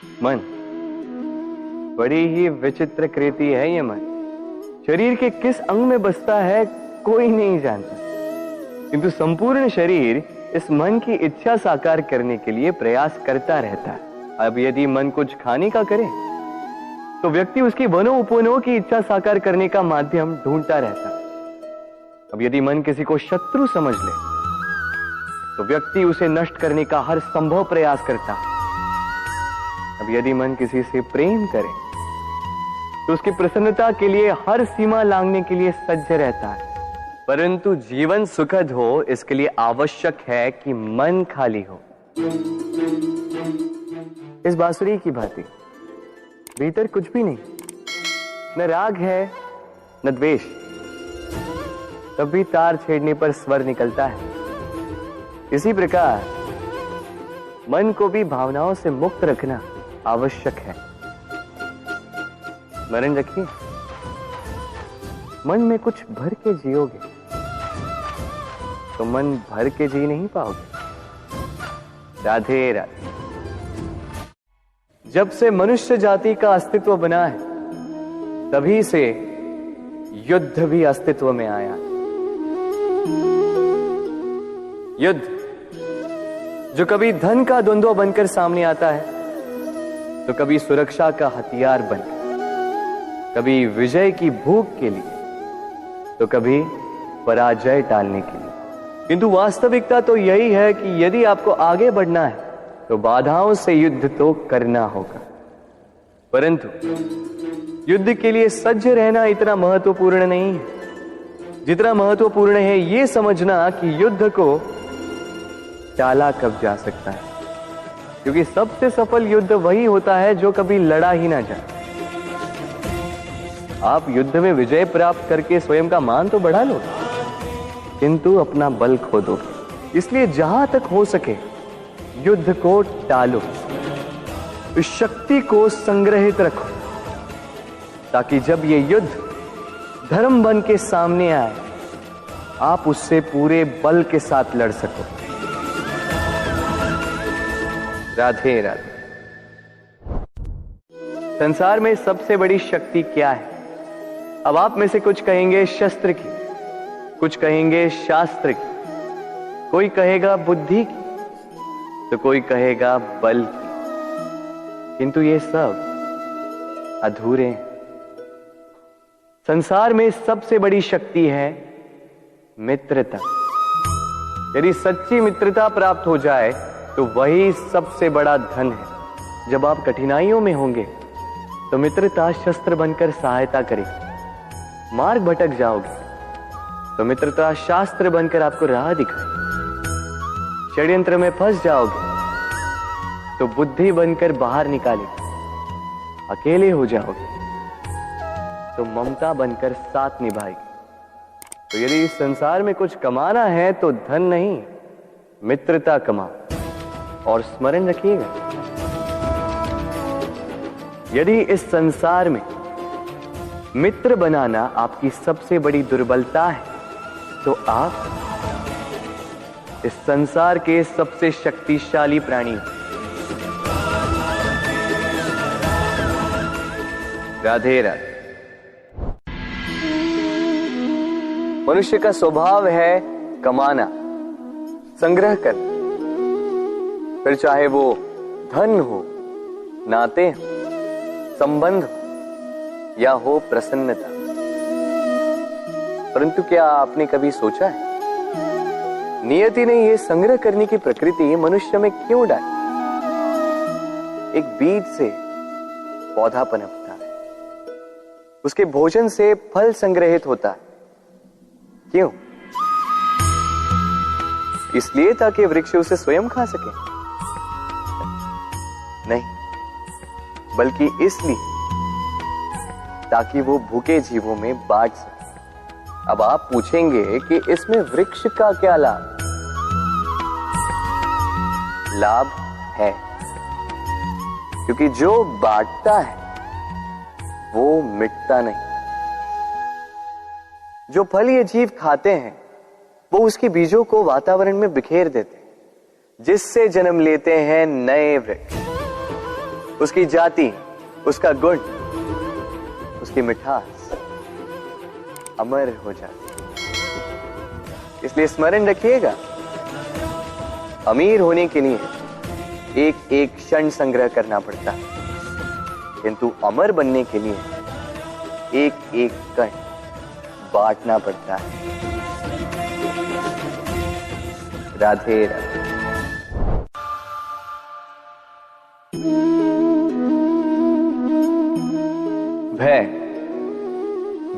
मन बड़ी ही विचित्र कृति है। ये मन शरीर के किस अंग में बसता है कोई नहीं जानता, किंतु संपूर्ण शरीर इस मन की इच्छा साकार करने के लिए प्रयास करता रहता है। अब यदि मन कुछ खाने का करे तो व्यक्ति उसकी वनो उपवनों की इच्छा साकार करने का माध्यम ढूंढता रहता है। अब यदि मन किसी को शत्रु समझ ले तो व्यक्ति उसे नष्ट करने का हर संभव प्रयास करता है। अब यदि मन किसी से प्रेम करे तो उसकी प्रसन्नता के लिए हर सीमा लांघने के लिए सज्ज रहता है। परंतु जीवन सुखद हो इसके लिए आवश्यक है कि मन खाली हो। इस बांसुरी की भांति भीतर कुछ भी नहीं, न राग है न द्वेष, तब भी तार छेड़ने पर स्वर निकलता है। इसी प्रकार मन को भी भावनाओं से मुक्त रखना आवश्यक है। स्मरण रखिए, मन में कुछ भर के जियोगे तो मन भर के जी नहीं पाओगे। राधे राधे। जब से मनुष्य जाति का अस्तित्व बना है तभी से युद्ध भी अस्तित्व में आया। युद्ध जो कभी धन का द्वंद्व बनकर सामने आता है तो कभी सुरक्षा का हथियार बनकर, कभी विजय की भूख के लिए तो कभी पराजय टालने के लिए। किंतु वास्तविकता तो यही है कि यदि आपको आगे बढ़ना है तो बाधाओं से युद्ध तो करना होगा। परंतु युद्ध के लिए सज्ज रहना इतना महत्वपूर्ण नहीं है जितना महत्वपूर्ण है यह समझना कि युद्ध को टाला कब जा सकता है। क्योंकि सबसे सफल युद्ध वही होता है जो कभी लड़ा ही ना जाए। आप युद्ध में विजय प्राप्त करके स्वयं का मान तो बढ़ा लो, किंतु अपना बल खो दो। इसलिए जहां तक हो सके युद्ध को टालो, इस शक्ति को संग्रहित रखो, ताकि जब ये युद्ध धर्म बन के सामने आए आप उससे पूरे बल के साथ लड़ सको। राधे राधे। संसार में सबसे बड़ी शक्ति क्या है? अब आप में से कुछ कहेंगे शस्त्र की, कुछ कहेंगे शास्त्र की, कोई कहेगा बुद्धि की, तो कोई कहेगा बल की। किंतु ये सब अधूरे हैं। संसार में सबसे बड़ी शक्ति है मित्रता। यदि सच्ची मित्रता प्राप्त हो जाए तो वही सबसे बड़ा धन है। जब आप कठिनाइयों में होंगे तो मित्रता शस्त्र बनकर सहायता करेगी। मार्ग भटक जाओगे तो मित्रता शास्त्र बनकर आपको राह दिखाए। षड्यंत्र में फंस जाओगे तो बुद्धि बनकर बाहर निकालेगी। अकेले हो जाओगे तो ममता बनकर साथ निभाएगी। तो यदि इस संसार में कुछ कमाना है तो धन नहीं, मित्रता कमाओ। और स्मरण रखिएगा, यदि इस संसार में मित्र बनाना आपकी सबसे बड़ी दुर्बलता है तो आप इस संसार के सबसे शक्तिशाली प्राणी हो। राधे राधे। मनुष्य का स्वभाव है कमाना, संग्रह करना, फिर चाहे वो धन हो, नाते हो, संबंध हो या हो प्रसन्नता। परंतु क्या आपने कभी सोचा है नियति ने यह संग्रह करने की प्रकृति मनुष्य में क्यों डाली? एक बीज से पौधा पनपता है, उसके भोजन से फल संग्रहित होता है। क्यों? इसलिए ताकि वृक्ष उसे स्वयं खा सके? नहीं, बल्कि इसलिए ताकि वो भूखे जीवों में बांट सके। अब आप पूछेंगे कि इसमें वृक्ष का क्या लाभ? लाभ है, क्योंकि जो बांटता है वो मिटता नहीं। जो फल ये जीव खाते हैं वो उसके बीजों को वातावरण में बिखेर देते हैं, जिससे जन्म लेते हैं नए वृक्ष। उसकी जाति, उसका गुण, उसकी मिठास अमर हो जाती। इसलिए स्मरण रखिएगा, अमीर होने के लिए एक एक क्षण संग्रह करना पड़ता है, किंतु अमर बनने के लिए एक एक कण बांटना पड़ता है। राधे राधे। भय,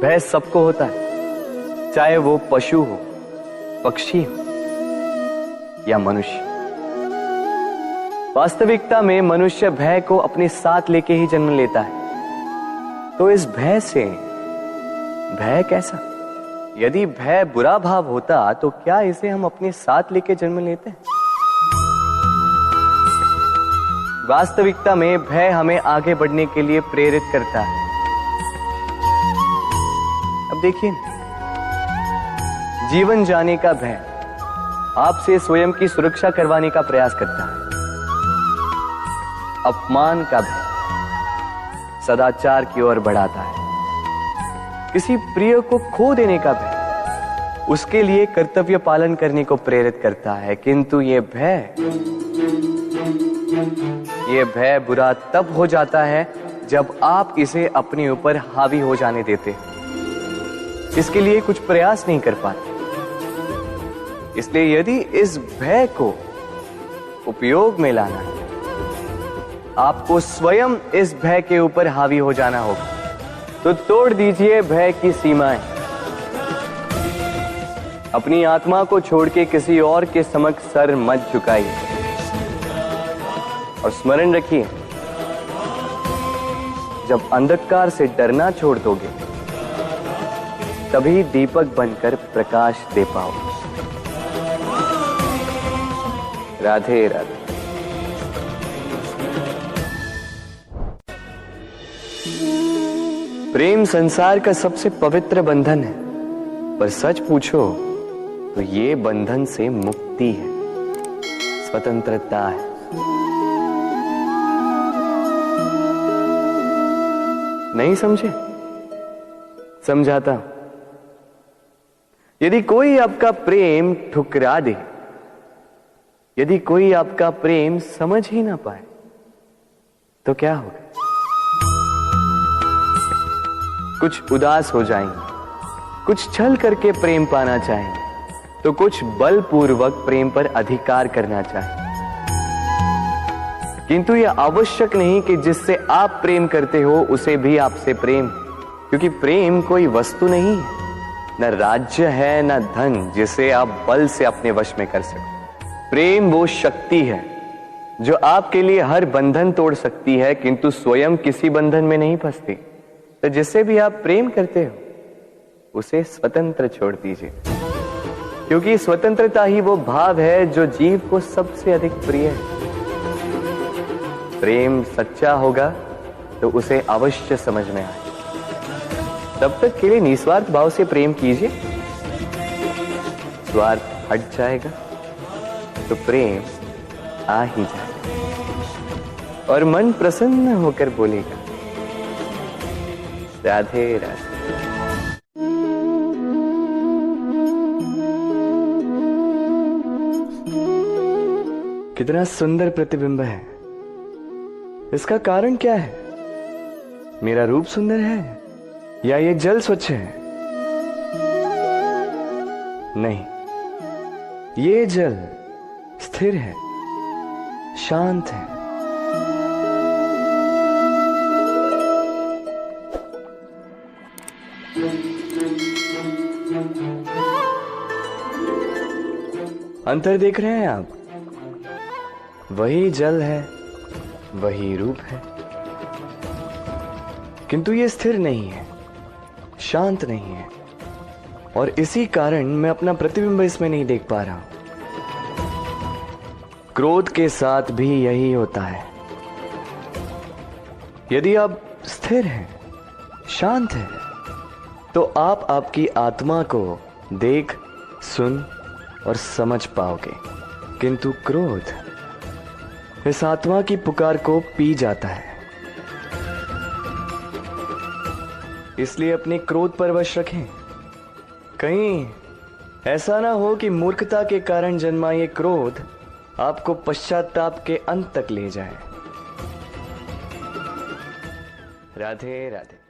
भय सबको होता है, चाहे वो पशु हो, पक्षी हो या मनुष्य। वास्तविकता में मनुष्य भय को अपने साथ लेके ही जन्म लेता है। तो इस भय से, भय कैसा? यदि भय बुरा भाव होता तो क्या इसे हम अपने साथ लेके जन्म लेते हैं? वास्तविकता में भय हमें आगे बढ़ने के लिए प्रेरित करता है। अब देखिए, जीवन जाने का भय आपसे स्वयं की सुरक्षा करवाने का प्रयास करता है। अपमान का भय सदाचार की ओर बढ़ाता है। किसी प्रिय को खो देने का भय उसके लिए कर्तव्य पालन करने को प्रेरित करता है। किंतु यह भय बुरा तब हो जाता है जब आप इसे अपने ऊपर हावी हो जाने देते हैं, इसके लिए कुछ प्रयास नहीं कर पाते। इसलिए यदि इस भय को उपयोग में लाना है, आपको स्वयं इस भय के ऊपर हावी हो जाना होगा। तो तोड़ दीजिए भय की सीमाएं। अपनी आत्मा को छोड़ के किसी और के समक्ष सर मत झुकाइए और स्मरण रखिए, जब अंधकार से डरना छोड़ दोगे तभी दीपक बनकर प्रकाश दे पाओगे। राधे राधे। प्रेम संसार का सबसे पवित्र बंधन है, पर सच पूछो तो ये बंधन से मुक्ति है, स्वतंत्रता है। नहीं समझे? समझाता हूं। यदि कोई आपका प्रेम ठुकरा दे, यदि कोई आपका प्रेम समझ ही ना पाए, तो क्या होगा? कुछ उदास हो जाएंगे, कुछ छल करके प्रेम पाना चाहेंगे, तो कुछ बलपूर्वक प्रेम पर अधिकार करना चाहेंगे। किंतु यह आवश्यक नहीं कि जिससे आप प्रेम करते हो उसे भी आपसे प्रेम, क्योंकि प्रेम कोई वस्तु नहीं है, न राज्य है, न धन जिसे आप बल से अपने वश में कर सकते। प्रेम वो शक्ति है जो आपके लिए हर बंधन तोड़ सकती है, किंतु स्वयं किसी बंधन में नहीं फंसती। तो जिससे भी आप प्रेम करते हो उसे स्वतंत्र छोड़ दीजिए, क्योंकि स्वतंत्रता ही वो भाव है जो जीव को सबसे अधिक प्रिय है। प्रेम सच्चा होगा तो उसे अवश्य समझ में आए। तब तक के लिए निस्वार्थ भाव से प्रेम कीजिए, स्वार्थ हट जाएगा तो प्रेम आ ही जाएगा और मन प्रसन्न होकर बोलेगा, राधे राधे। कितना सुंदर प्रतिबिंब है। इसका कारण क्या है? मेरा रूप सुंदर है या ये जल स्वच्छ है? नहीं, ये जल स्थिर है, शांत है। अंतर देख रहे हैं आप? वही जल है, वही रूप है, किंतु ये स्थिर नहीं है, शांत नहीं है, और इसी कारण मैं अपना प्रतिबिंब इसमें नहीं देख पा रहा हूं। क्रोध के साथ भी यही होता है। यदि आप स्थिर हैं, शांत हैं, तो आप आपकी आत्मा को देख, सुन और समझ पाओगे, किंतु क्रोध इस आत्मा की पुकार को पी जाता है। इसलिए अपने क्रोध पर वश रखें। कहीं ऐसा ना हो कि मूर्खता के कारण जन्मा ये क्रोध आपको पश्चाताप के अंत तक ले जाए। राधे राधे।